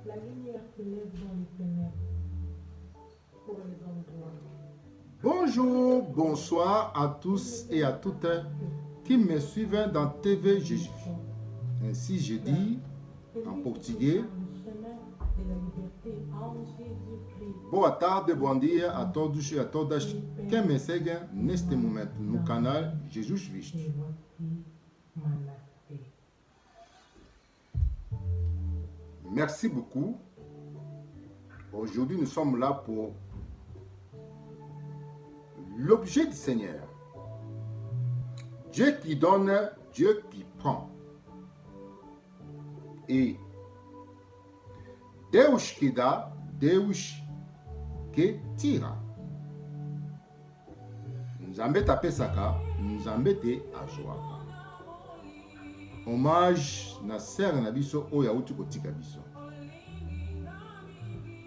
La lumière s'élève dans les ténèbres pour les hommes droits. Bonjour, bonsoir à tous et à toutes qui me suivent dans TV Jésus. Ainsi je dis en portugais. Boa tarde, bom dia a todos e a todas que me seguem neste momento no canal Jesus Visto. Merci beaucoup. Aujourd'hui, nous sommes là pour l'objet du Seigneur. Dieu qui donne, Dieu qui prend. Et Deus que dá, Deus que tira. Nzambe tapesaka, Nzambe te azwaka. Hommage na sœur na biso oyo auti kotika biso.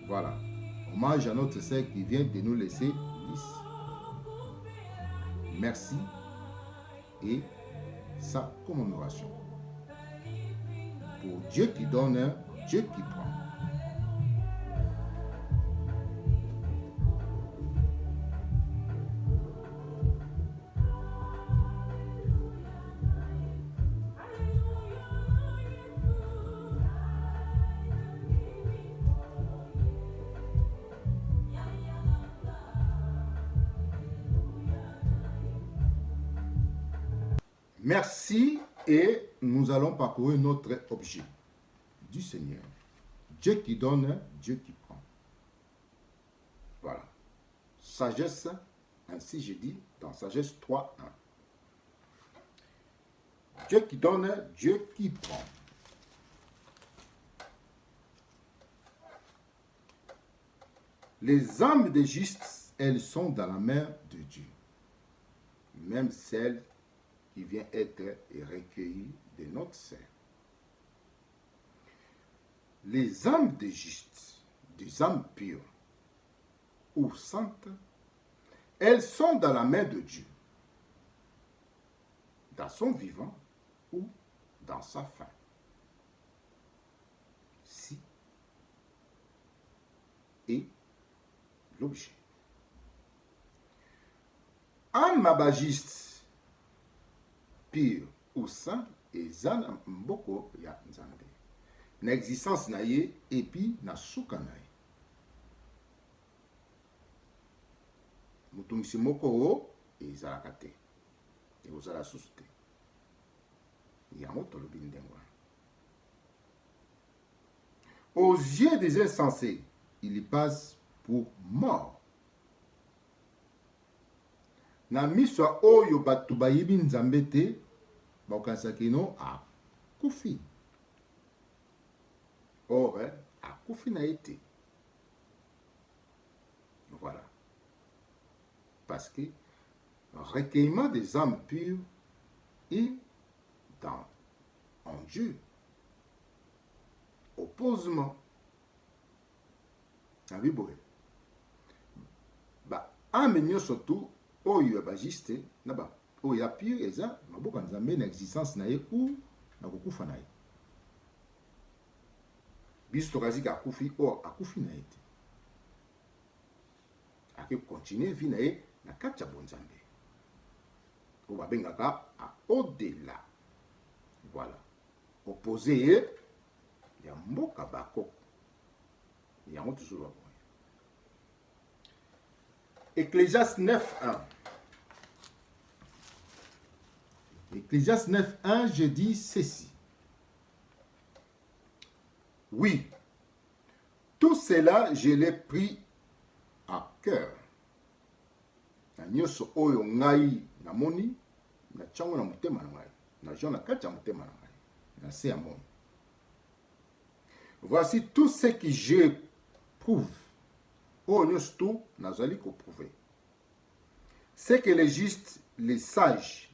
Voilà. Hommage à notre sœur qui vient de nous laisser ici. Merci et sa commémoration. Pour Dieu qui donne, Dieu qui prend. Merci et nous allons parcourir notre objet du Seigneur. Dieu qui donne, Dieu qui prend. Voilà. Sagesse, ainsi je dis dans Sagesse 3.1. Dieu qui donne, Dieu qui prend. Les âmes des justes, elles sont dans la main de Dieu. Même celles qui vient être recueilli de notre Seigneur. Les âmes des justes, des âmes pures ou saintes, elles sont dans la main de Dieu, dans son vivant ou dans sa fin. Si et l'objet. Âme mabagiste pire ou saint ezana mboko ya nzambe na existence na ye epi na suka na ye mutungisi moko o ezalaka te ekozala susu te yango tolobi ndenge wana. Aux yeux des insensés il y passe pour mort. Na miso oyo batu bayibi nzambe te bakokanisaki no akufi. Or akufi na été. Voilà. Parce que le recueillement des âmes pures est en Dieu. Opposement. Na Bible. Ba âme nyonso tu oyo bagiste na ba oyo ya pire eza maboka nzambe na existence na ye ou na kokufa na ye. Biso tokazika akufi o akufi na ye te. Ake continuer vie na ye na kati ya bonzambe. O babengaka a au-delà. Voilà. Opposé ye ya mboka bakoko. Yango toujours ba. Ecclésiaste 9.1. Ecclésiaste 9.1, je dis ceci. Oui, tout cela, je l'ai pris à cœur. Na nyoso oyo ngai na moni, na chango na mutema na ngai, na jo na kati ya mutema na ngai, na se ya moni. Voici tout ce que je prouve. Oh, nous tout, nous allons prouver. C'est que les justes, les sages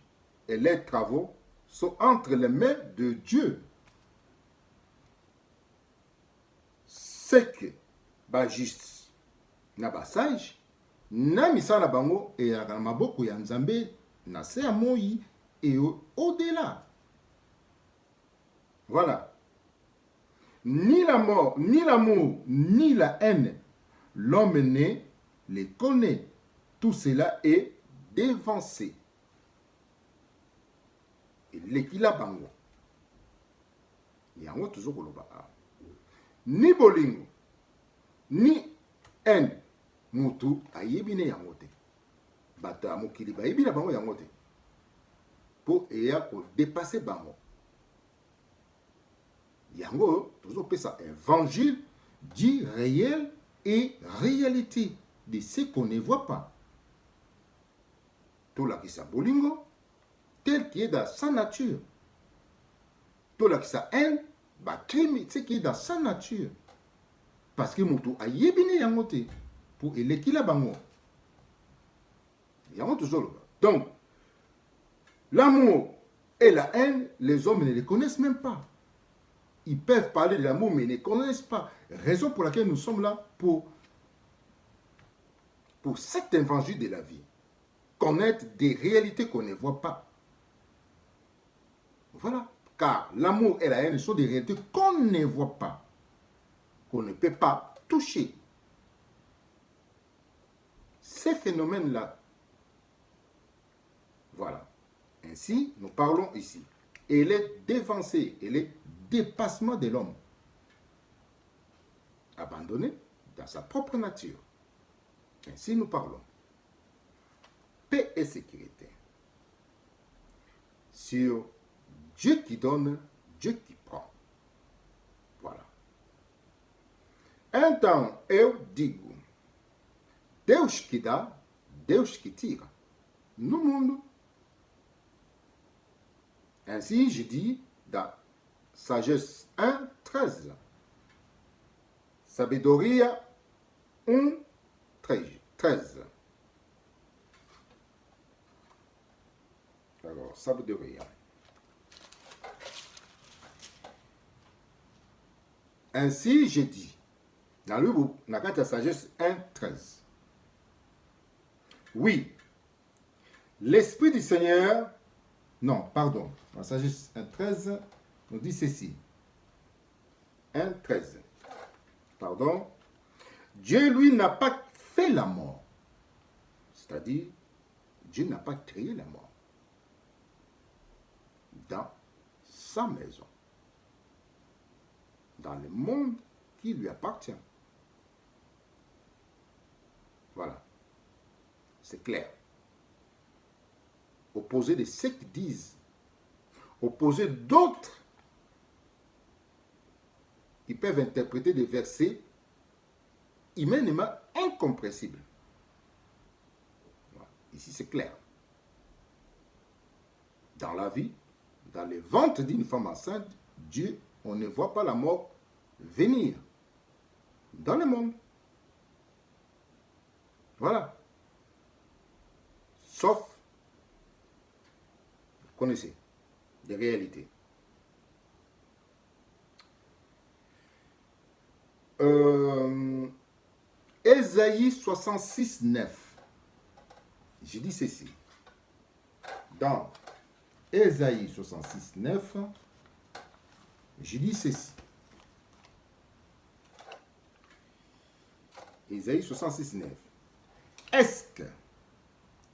et les travaux sont entre les mains de Dieu. C'est que, bah juste, na ba sage, na misala bango et ya maboko ya nzambe na se moi et au-delà. Voilà. ni la mort, ni l'amour, ni la haine, l'homme né les connaît. Tout cela est dévancé. Et l'équila bango. Yango toujours koloba. Ni bolingo, ni haine, mutu ayebine yango te. Bato ya mokili bayebina bango yango te. Po eya ko dépasser bango. Yango toujours pesa évangile dit réel et réalité de ce qu'on ne voit pas. Tout la qui sa bolingo tel qui est dans sa nature. Tout la qui sa haine ba crime ce qui est dans sa nature. Parce que mutu ayebine yango te pour elekila bango. Yango toujours là. Donc l'amour et la haine, les hommes ne les connaissent même pas. Ils peuvent parler de l'amour, mais ils ne connaissent pas. Raison pour laquelle nous sommes là pour cet évangile de la vie. Connaître des réalités qu'on ne voit pas. Voilà. Car l'amour et la haine sont des réalités qu'on ne voit pas. Qu'on ne peut pas toucher. Ces phénomènes-là. Voilà. Ainsi, nous parlons ici. Et les dévancés et les dépassements de l'homme. Abandonné dans sa propre nature. Ainsi, nous parlons. Paix et sécurité. Sur Dieu qui donne, Dieu qui prend. Voilà. Então eu digo, Deus que dá, Deus que tira. No mundo. Ainsi, je dis dans Sagesse 1, 13. Sabedoria 1, 13. Alors, sabedoria. Ainsi, je dis dans le livre, dans la Sagesse 1, 13. Oui, l'Esprit du Seigneur. Non, pardon. La Sagesse 1.13 nous dit ceci. 1.13. Pardon. Dieu, lui, n'a pas fait la mort. C'est-à-dire, Dieu n'a pas créé la mort. Dans sa maison. Dans le monde qui lui appartient. Voilà. C'est clair. Opposé de ceux qui disent, opposé d'autres qui peuvent interpréter des versets humainement incompréhensibles. Voilà. Ici, c'est clair. Dans la vie, dans le ventre d'une femme enceinte, Dieu, on ne voit pas la mort venir dans le monde. Voilà. Sauf connaissez, des réalités. Ésaïe 66, 9. Je dis ceci. Dans Ésaïe 66, 9, je dis ceci. Ésaïe 66, 9.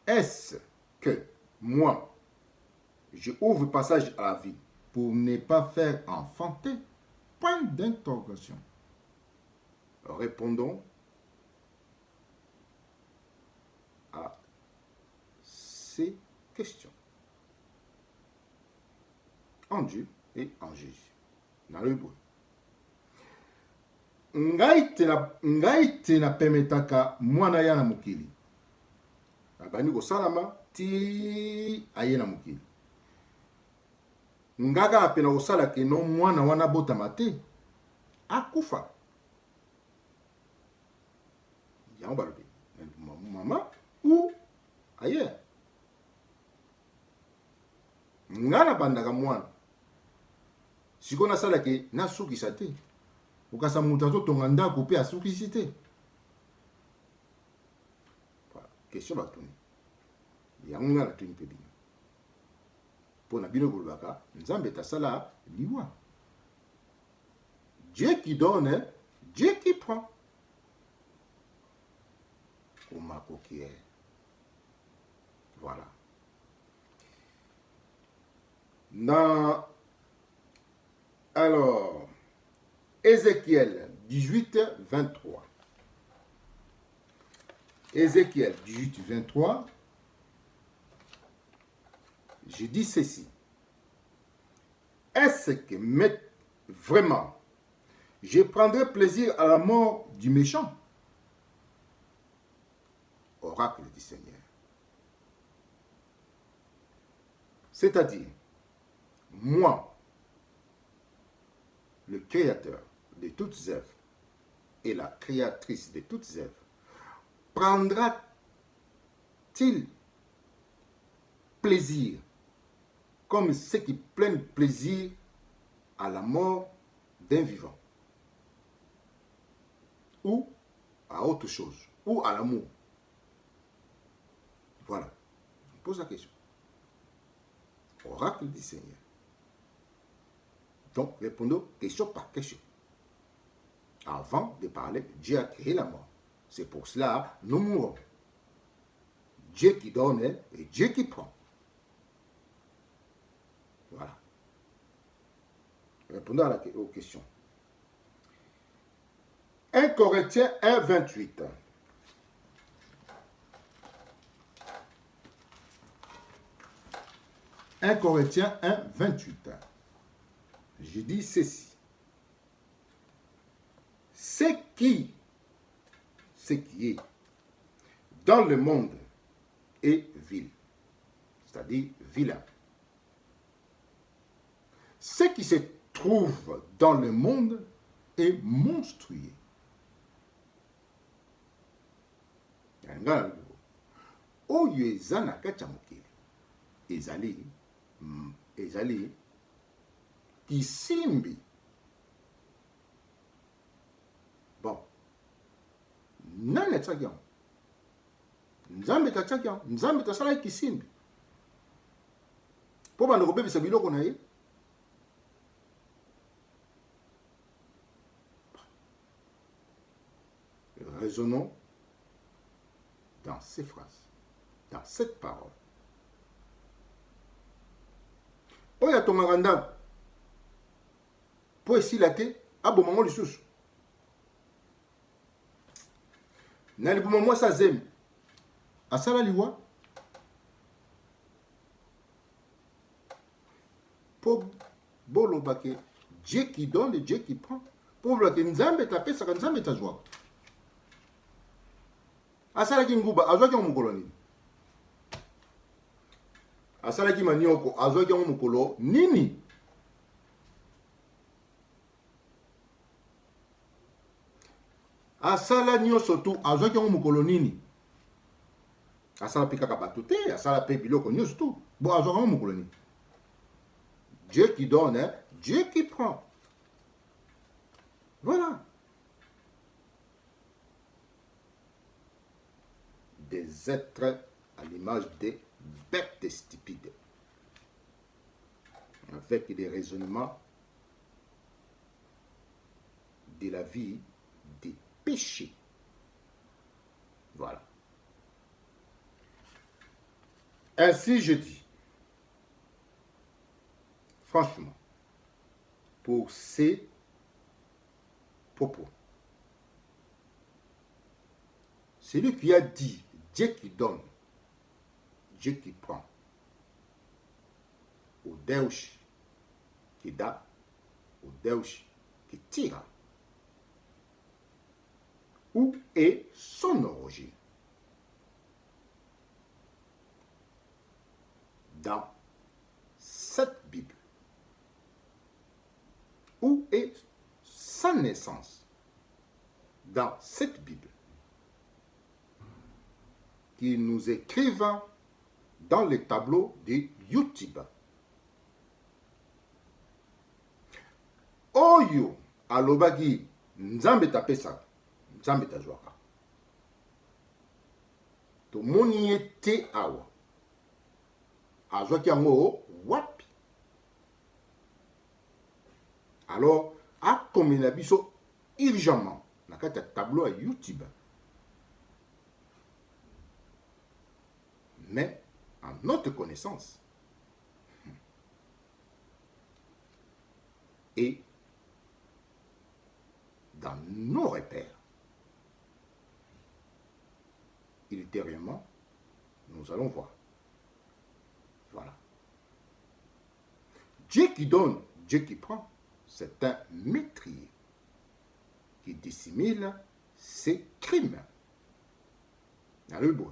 Est-ce que moi, je ouvre le passage à la vie pour ne pas faire enfanter? Point d'interrogation. Répondons à ces questions. En Dieu et en Jésus. Dans le bruit. Ngai te na pemetaka mwana ya na mokili. Abani ko salama ti aye na mokili. Ngaga apena kosala ke no mwana wana botama te akufa. Yango balobi mama ou aye. Ngana bandaka mwana. Siko nasala ke nasukisa te. Ukasa mutu azotonga ndako pe asukisi te. Voilà, question batuni. Yango ngana tuni pe bino. Pona bino kolobaka nzambe tasala liwa. Dieu qui donne, Dieu qui prend. Omako qui est. Voilà. Alors, Ézéchiel 18, 23. Ézéchiel 18, 23. Je dis ceci. Est-ce que vraiment je prendrai plaisir à la mort du méchant? Oracle du Seigneur. C'est-à-dire, moi, le créateur de toutes œuvres et la créatrice de toutes œuvres, prendra-t-il plaisir comme ceux qui prennent plaisir à la mort d'un vivant ou à autre chose ou à l'amour? Voilà. Je pose la question. Oracle du Seigneur. Donc, répondons question par question. Avant de parler, Dieu a créé la mort. C'est pour cela nous mourons. Dieu qui donne et Dieu qui prend. Voilà. Répondons aux questions. 1 Corinthiens 1, 28. 1 Corinthiens 1, 28. Je dis ceci. Ce qui est dans le monde est vil, c'est-à-dire vilain. Ce qui se trouve dans le monde est monstrueux. Oyo eza na kati ya mokili ezali kisimbi. Bon, nani atiaki yango? Nzambe atiaki yango. Nzambe asalaki kisimbi mpo banda kobebisa biloko na ye. Raisonnons dans ces phrases, dans cette parole. Oyo atongaka ndako mpo esila te abomango lisusu. Na libuma mwasi azemi asala liwa mpo bolobake Dieu qui donne et Dieu qui prend. Mpo bolobake nzambe tapesaka nzambe tazwaka. Asalaki nguba azwaki yango mokolo nini? Asalaki manioko azwaki yango mokolo nini? Asala nyonso tu azwaki yango mokolo nini? Asala pe kaka bato te, asala pe biloko nyonso tu. Bon, azwaki yango mokolo nini? Dieu qui donne, Dieu qui prend. Voilà. Des êtres à l'image des bêtes stupides, avec des raisonnements de la vie des péchés. Voilà. Ainsi je dis, franchement, pour ces propos, celui qui a dit Dieu qui donne, Dieu qui prend, o Deus qui dá, o Deus qui tira. Où est son origine? Dans cette Bible. Où est sa naissance? Dans cette Bible. Qui nous écrivent dans les tableaux de YouTube. Oyo alobaki nzambe tapesa, nzambe tazwaka. Tomoni ete awa. Azwaki yango wapi? Alors, akomela biso urgemment na kati ya tableau ya YouTube. Mais en notre connaissance et dans nos repères, ultérieurement, nous allons voir. Voilà. Dieu qui donne, Dieu qui prend, c'est un meurtrier qui dissimule ses crimes. Alléluia.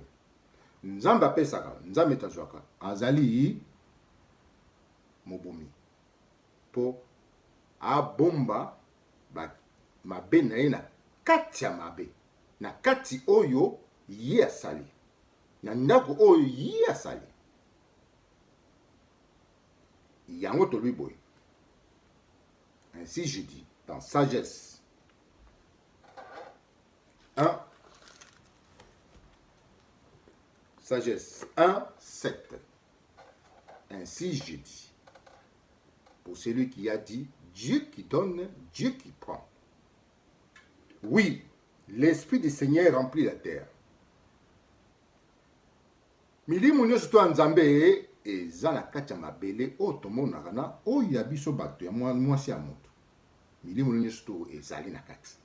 Nzambe apesaka, nzambe etazwaka, azali mobomi po abomba mabe na ye na kati ya mabe, na kati oyo ye asali, na ndako oyo ye asali. Yango tolobi boye. Ainsi je dis dans Sagesse 1, Sagesse 1, 7. Ainsi je dis, pour celui qui a dit, Dieu qui donne, Dieu qui prend. Oui, l'Esprit du Seigneur remplit la terre. Milimo nyonso to nzambe eza na kati ya mabele oyo tomonaka na oyo ya biso bato ya mwasi ya moto. Milimo nyonso to ezali na kati.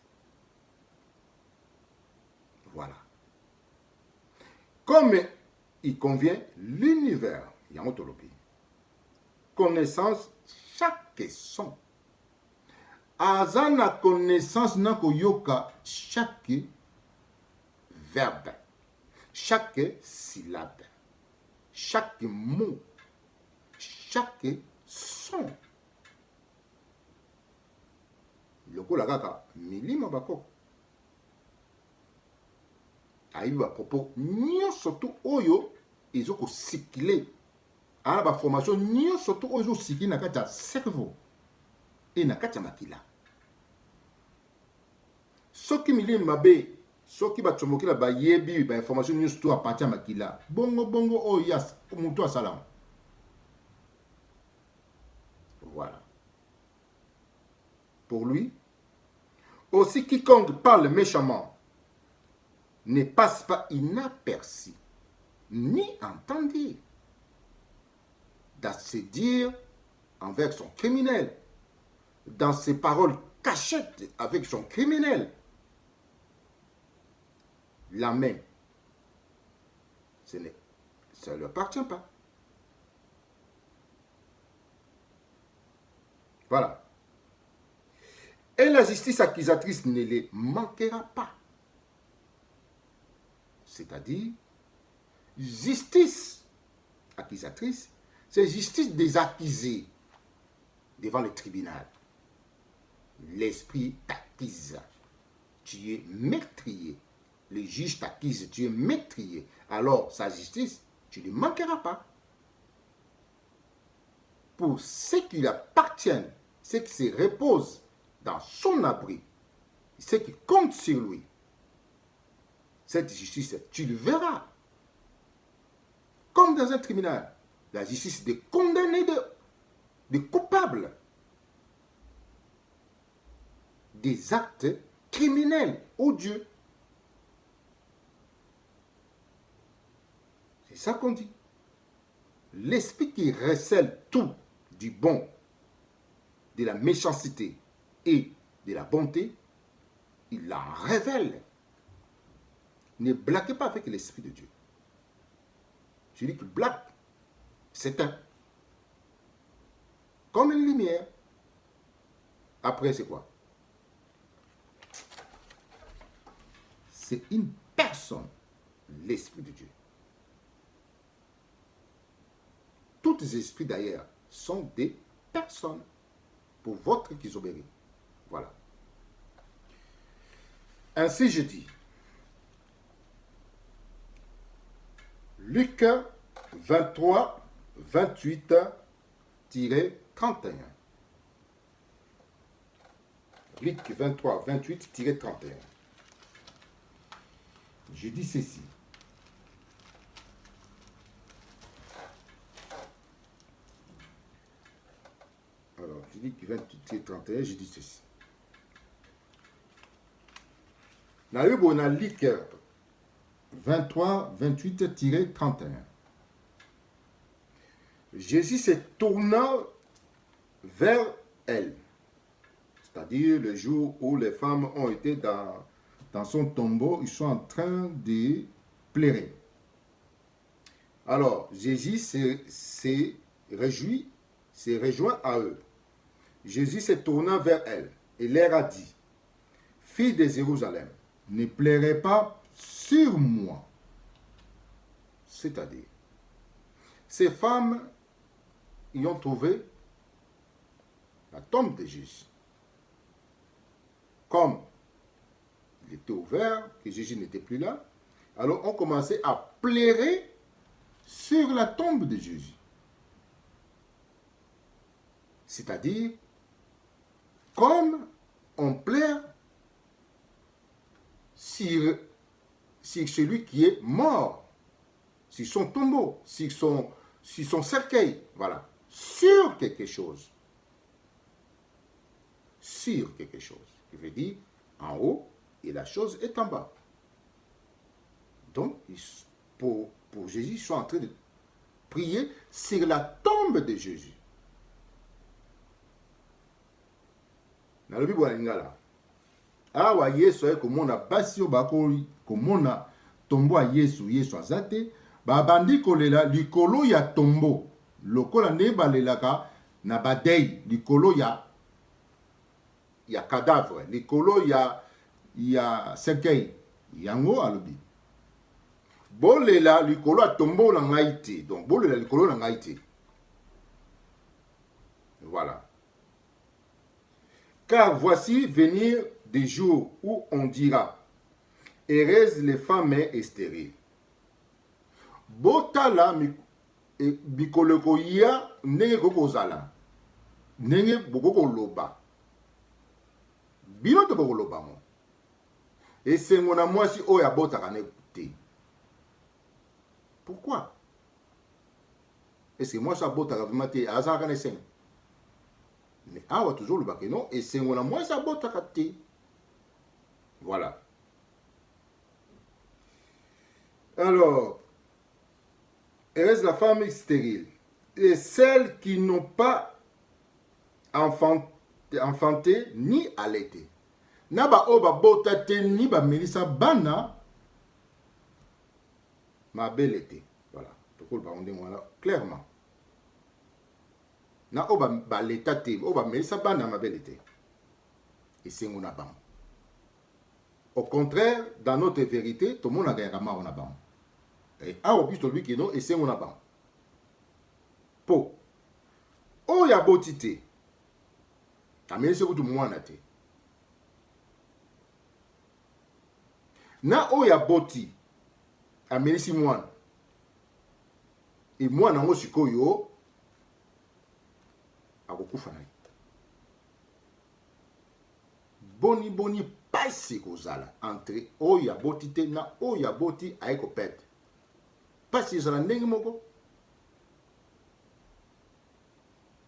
Voilà. Comme il convient l'univers, yango tolobi. Connaissance chaque son. Aza na connaissance na koyoka chaque verbe, chaque syllabe, chaque mot, chaque son. Lokola kaka milima bako. Ayibi ba propos nyonso to oyo ezoko sikile. Ana ba formation nyonso to oyo sikile na kati ya cerveau et na kati ya makila. Soki milima mabe, soki batsomokila ba yebi ba information nyonso to a partir ya makila. Bongo oyo yas mutu asalamu. Voilà. Pour lui, aussi quiconque parle méchamment ne passe pas inaperçu, ni entendu, dans ses dires envers son criminel, dans ses paroles cachettes avec son criminel. La main, ça ne lui appartient pas. Voilà. Et la justice accusatrice ne les manquera pas. C'est-à-dire, justice accusatrice, c'est justice des accusés devant le tribunal. L'esprit t'accuse, tu es meurtrier. Le juge t'accuse, tu es meurtrier. Alors, sa justice, tu ne manqueras pas. Pour ceux qui lui appartiennent, ceux qui se reposent dans son abri, ceux qui comptent sur lui, cette justice, tu le verras. Comme dans un tribunal, la justice des condamnés, des coupables, des actes criminels, odieux. C'est ça qu'on dit. L'esprit qui recèle tout du bon, de la méchanceté et de la bonté, il la révèle. Ne blaguez pas avec l'Esprit de Dieu. Celui qui blague, c'est un. Comme une lumière. Après, c'est quoi? C'est une personne, l'Esprit de Dieu. Tous les esprits d'ailleurs sont des personnes pour votre kisobérie. Voilà. Ainsi je dis. Luc 23, 28-31. Luc 23, 28-31. Je dis ceci. Alors, Luc 28-31, je dis ceci. Na Bible, on a Luc 23, 28-31. Jésus se tourna vers elle. C'est-à-dire le jour où les femmes ont été dans son tombeau, ils sont en train de pleurer. Alors, Jésus s'est réjoui, s'est rejoint à eux. Jésus se tourna vers elle et leur a dit, « Filles de Jérusalem, ne pleurez pas sur moi. » C'est-à-dire, ces femmes y ont trouvé la tombe de Jésus. Comme il était ouvert, que Jésus n'était plus là, alors on commençait à pleurer sur la tombe de Jésus. C'est-à-dire, comme on pleure sur celui qui est mort, sur son tombeau, sur son cercueil, voilà, sur quelque chose. Sur quelque chose. Il veut dire en haut et la chose est en bas. Donc, pour Jésus, ils sont en train de prier sur la tombe de Jésus. Dans le Bible, awa Yesu aye komona basi o bakoli komona tombo ya Yesu azate babandi kolela likolo ya tombo lokola nde balelaka na badei likolo ya cadavre likolo ya cercueil yango alobi bolela likolo ya tombo na ngai te. Donc bolela likolo na ngai te. Voilà. Car voici venir des jours où on dira, heureuses les femmes stériles. Botala bikoloko ya ndenge kokozala, ndenge bokokoloba. Bino to bokoloba mo. Esengo na mwasi oyo abotaka ne te. Pourquoi? Est-ce que moi ça abotaka vraiment te azaka ne sengo? Mais awa toujours le bakeno esengo na mwasi abotaka te. Voilà. Alors, heureuse la femme stérile et celles qui n'ont pas enfanté ni allaité. Naba oba botate ni ba melisa bana ma belle été. Voilà. Tout le monde voilà clairement. Na oba baleta te oba melisa bana ma belle été. Et c'est mon abam. Au contraire, dans notre vérité, tout le monde a gagné on a bam. Et à au plus lui qui non et c'est mon abam. Po. O ya botité. Amene se kutu mwana te. Na o ya boti. Amene si mwana. Et mwana ngo sikoyo akokufa na. Boni pasi kozala entre oya boti te na oya boti aiko pete. Pasi zala ndenge moko.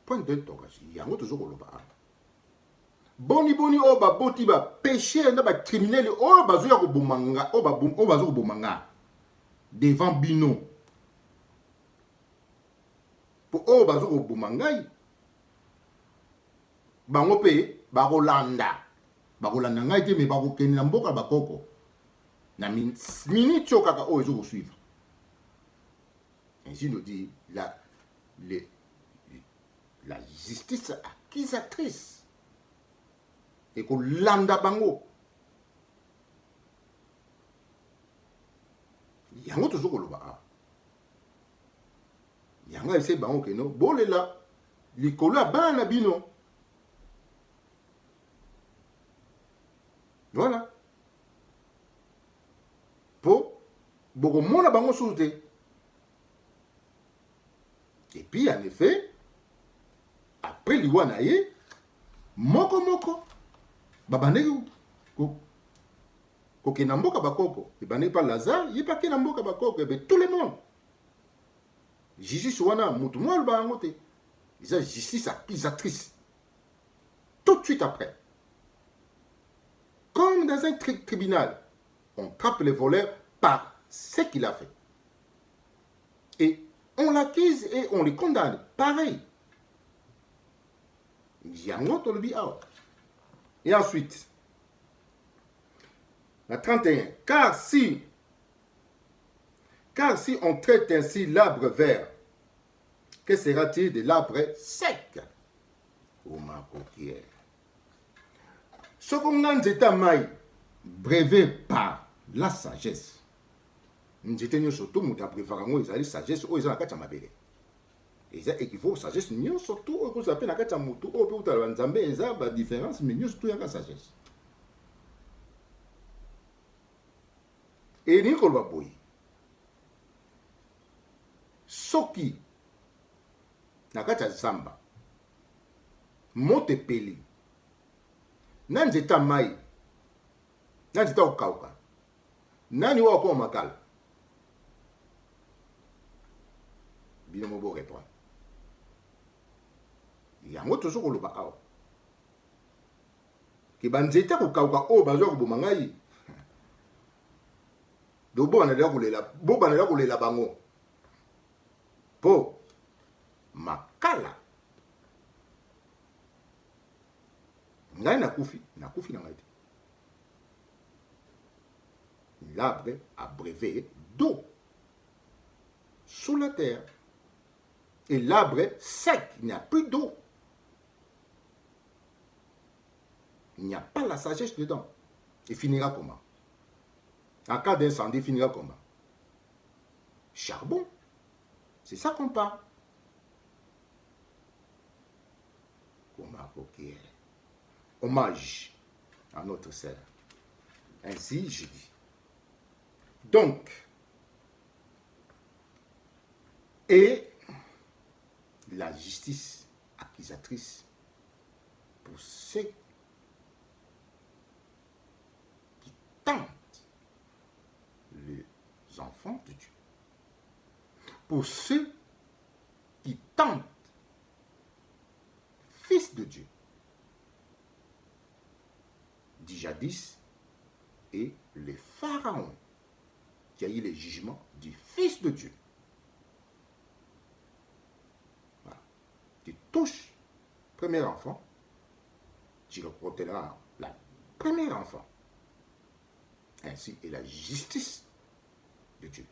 Point de tokasi yango tozo koloba. Boni o ba boti ba péché na ba criminel o bazo ya ko bomanga o bazo ko bomanga devant bino. Po o bazo ko bomanga bango pe ba kolanda. Bakolanda ngai te me bakokende na mboka bakoko na minute kaka o ezo suivre. Ainsi nous dit la justice accusatrice et kolanda bango yango tozo koloba yango ese bango keno bolela likolo ya bana bino. Voilà. Pour beaucoup de monde a bango sauté. Et puis en effet, après l'Iwanaye, moko, babanegu, ko kenamboka bakoko, et bané pas Lazare, il pas kenamboka bakoko, et tout le monde. Jésus wana mutu mo le bangote. Ils ont justice accusatrice. Tout de suite après. Comme dans un tribunal, On trappe les voleurs par ce qu'il a fait. Et on l'accuse et on les condamne. Pareil. Et ensuite, la 31. Car si on traite ainsi l'arbre vert, que sera-t-il de l'arbre sec? Ce qu'on a dit brevet par la sagesse. Nous disons surtout que nous avons la sagesse, nous avons la sagesse. Et ça équivaut sagesse, nous surtout que nous avons la sagesse, nous avons la différence, mais nous surtout la sagesse. Et nous avons soki nakati zamba moto peli na nzeta mai na nzeta okauka nani wa ko makala bino mo bo répondre yango toujours koloba awa ke banzeta kokauka o bazwa ko boma ngai do bo banela kolela bango po makala ngai nakufi na ngai. L'arbre a brevet d'eau sous la terre et l'arbre sec, il n'y a plus d'eau, il n'y a pas la sagesse dedans. Il finira comment? En cas d'incendie, il finira comment? Charbon. C'est ça qu'on parle. Hommage à notre sœur. Ainsi, je dis. Donc, et la justice accusatrice pour ceux qui tentent les enfants de Dieu. Pour ceux qui tentent fils de Dieu, dit jadis, et le pharaon qui a eu le jugement du fils de Dieu. Voilà. Tu touches premier enfant, tu reprendras la première enfant. Ainsi est la justice de Dieu.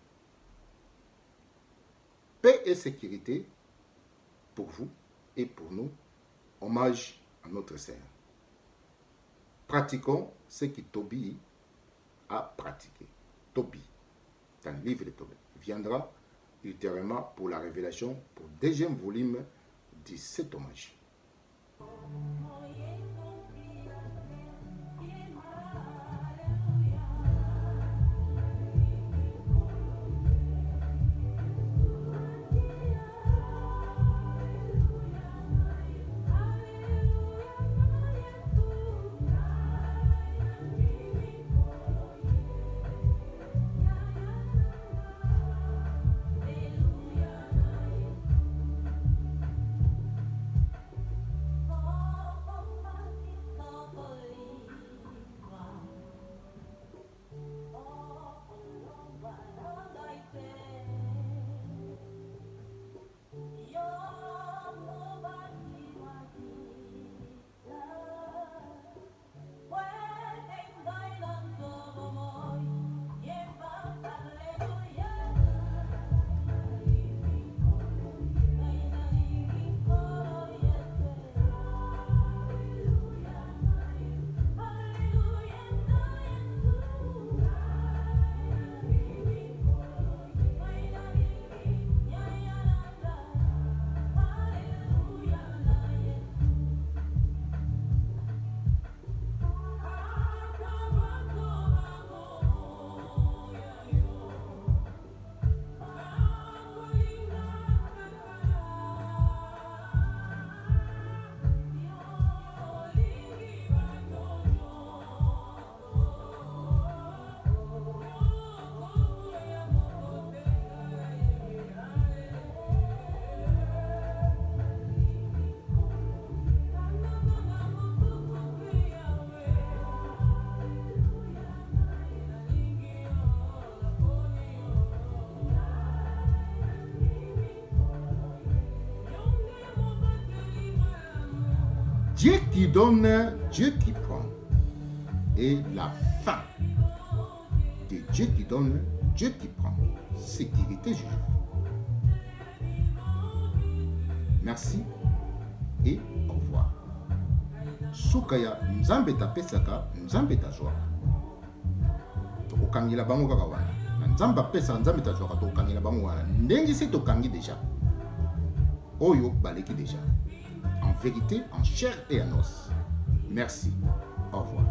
Paix et sécurité pour vous et pour nous. Hommage à notre Seigneur. Pratiquons ce que Tobie a pratiqué. Tobie, dans le livre de Tobie, viendra ultérieurement pour la révélation, pour le deuxième volume de cet hommage. Dieu qui donne, Dieu qui prend. Et la fin de Dieu qui donne, Dieu qui prend. Sécurité juive. Merci et au revoir. Sukaya nzambe tapesaka nzambe tazwa. Tokangila bango kaka wana. Na nzambe apesa nzambe tazwa tokangila bango wana. Ndenge se tokangi déjà. Oyo baleki déjà. En vérité, en chair et en os. Merci. Au revoir.